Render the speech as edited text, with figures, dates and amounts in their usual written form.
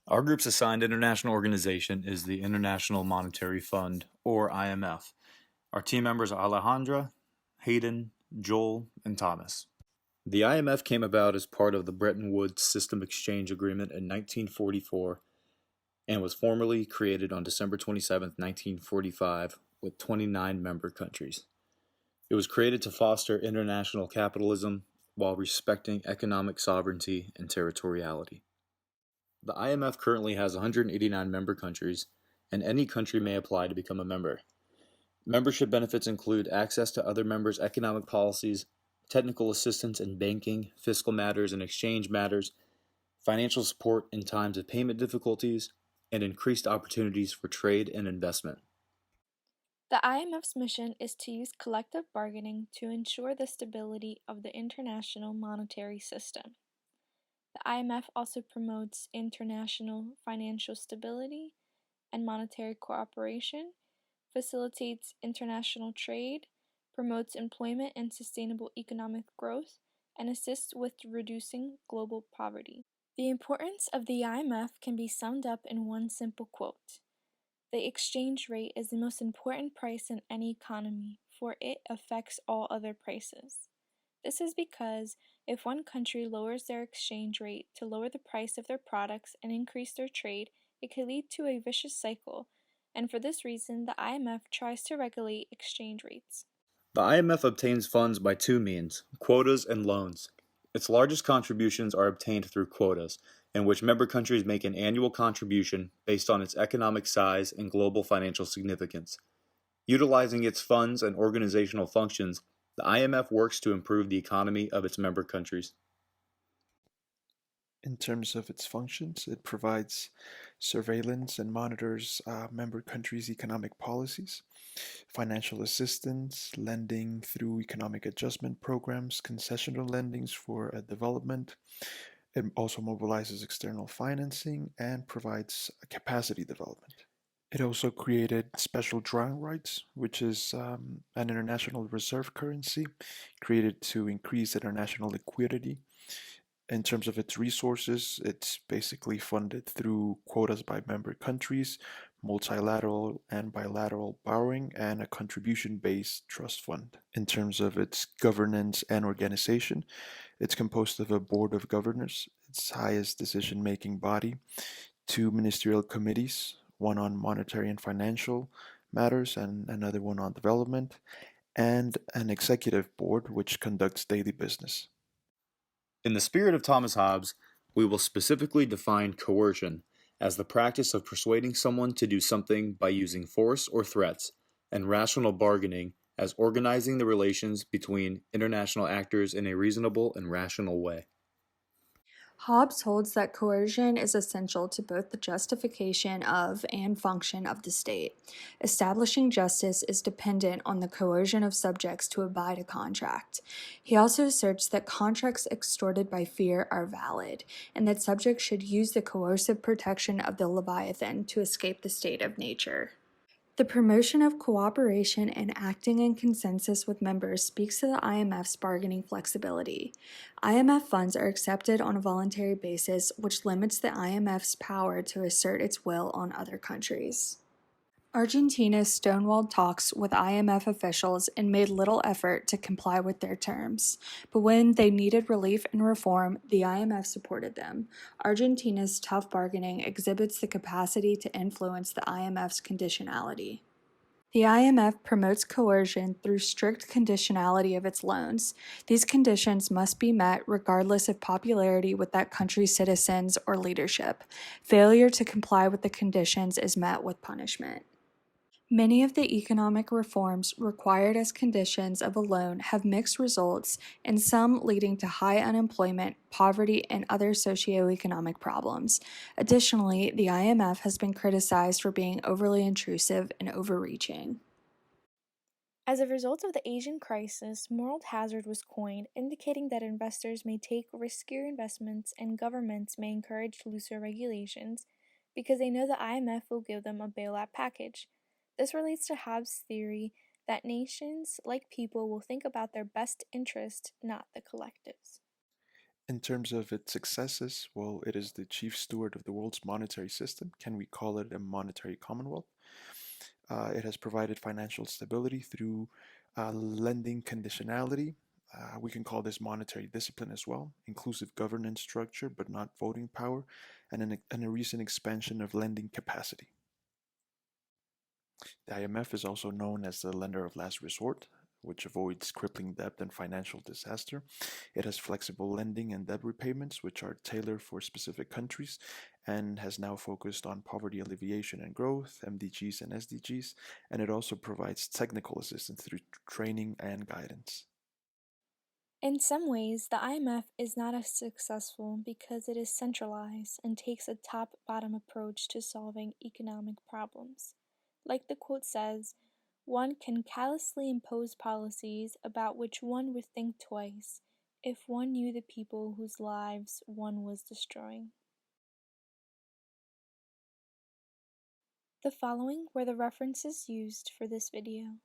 Our group's assigned international organization is the International Monetary Fund, or IMF. Our team members are Alejandra, Hayden, Joel, and Thomas. The IMF came about as part of the Bretton Woods System Exchange Agreement in 1944 and was formally created on December 27, 1945, with 29 member countries. It was created to foster international capitalism while respecting economic sovereignty and territoriality. The IMF currently has 189 member countries, and any country may apply to become a member. Membership benefits include access to other members' economic policies, technical assistance in banking, fiscal matters, and exchange matters, financial support in times of payment difficulties, and increased opportunities for trade and investment. The IMF's mission is to use collective bargaining to ensure the stability of the international monetary system. The IMF also promotes international financial stability and monetary cooperation, facilitates international trade, promotes employment and sustainable economic growth, and assists with reducing global poverty. The importance of the IMF can be summed up in one simple quote. The exchange rate is the most important price in any economy, for it affects all other prices. This is because if one country lowers their exchange rate to lower the price of their products and increase their trade, it could lead to a vicious cycle, and for this reason, the IMF tries to regulate exchange rates. The IMF obtains funds by two means: quotas and loans. Its largest contributions are obtained through quotas, in which member countries make an annual contribution based on its economic size and global financial significance. Utilizing its funds and organizational functions, the IMF works to improve the economy of its member countries. In terms of its functions, it provides surveillance and monitors member countries' economic policies, financial assistance, lending through economic adjustment programs, concessional lendings for development. It also mobilizes external financing and provides capacity development. It also created special drawing rights, which is an international reserve currency created to increase international liquidity. In terms of its resources, it's basically funded through quotas by member countries, multilateral and bilateral borrowing, and a contribution based trust fund. In terms of its governance and organization, it's composed of a board of governors, its highest decision making body, two ministerial committees, one on monetary and financial matters, and another one on development, and an executive board which conducts daily business. In the spirit of Thomas Hobbes, we will specifically define coercion as the practice of persuading someone to do something by using force or threats, and rational bargaining as organizing the relations between international actors in a reasonable and rational way. Hobbes holds that coercion is essential to both the justification of and function of the state. Establishing justice is dependent on the coercion of subjects to abide a contract. He also asserts that contracts extorted by fear are valid, and that subjects should use the coercive protection of the Leviathan to escape the state of nature. The promotion of cooperation and acting in consensus with members speaks to the IMF's bargaining flexibility. IMF funds are accepted on a voluntary basis, which limits the IMF's power to assert its will on other countries. Argentina stonewalled talks with IMF officials and made little effort to comply with their terms. But when they needed relief and reform, the IMF supported them. Argentina's tough bargaining exhibits the capacity to influence the IMF's conditionality. The IMF promotes coercion through strict conditionality of its loans. These conditions must be met regardless of popularity with that country's citizens or leadership. Failure to comply with the conditions is met with punishment. Many of the economic reforms required as conditions of a loan have mixed results, and some leading to high unemployment, poverty, and other socioeconomic problems. Additionally, the IMF has been criticized for being overly intrusive and overreaching. As a result of the Asian crisis, moral hazard was coined, indicating that investors may take riskier investments and governments may encourage looser regulations because they know the IMF will give them a bailout package. This relates to Hobbes' theory that nations, like people, will think about their best interest, not the collectives. In terms of its successes, well, it is the chief steward of the world's monetary system. Can we call it a monetary commonwealth? It has provided financial stability through lending conditionality. We can call this monetary discipline as well, inclusive governance structure, but not voting power, and a recent expansion of lending capacity. The IMF is also known as the lender of last resort, which avoids crippling debt and financial disaster. It has flexible lending and debt repayments, which are tailored for specific countries, and has now focused on poverty alleviation and growth, MDGs and SDGs, and it also provides technical assistance through training and guidance. In some ways, the IMF is not as successful because it is centralized and takes a top-bottom approach to solving economic problems. Like the quote says, one can callously impose policies about which one would think twice if one knew the people whose lives one was destroying. The following were the references used for this video.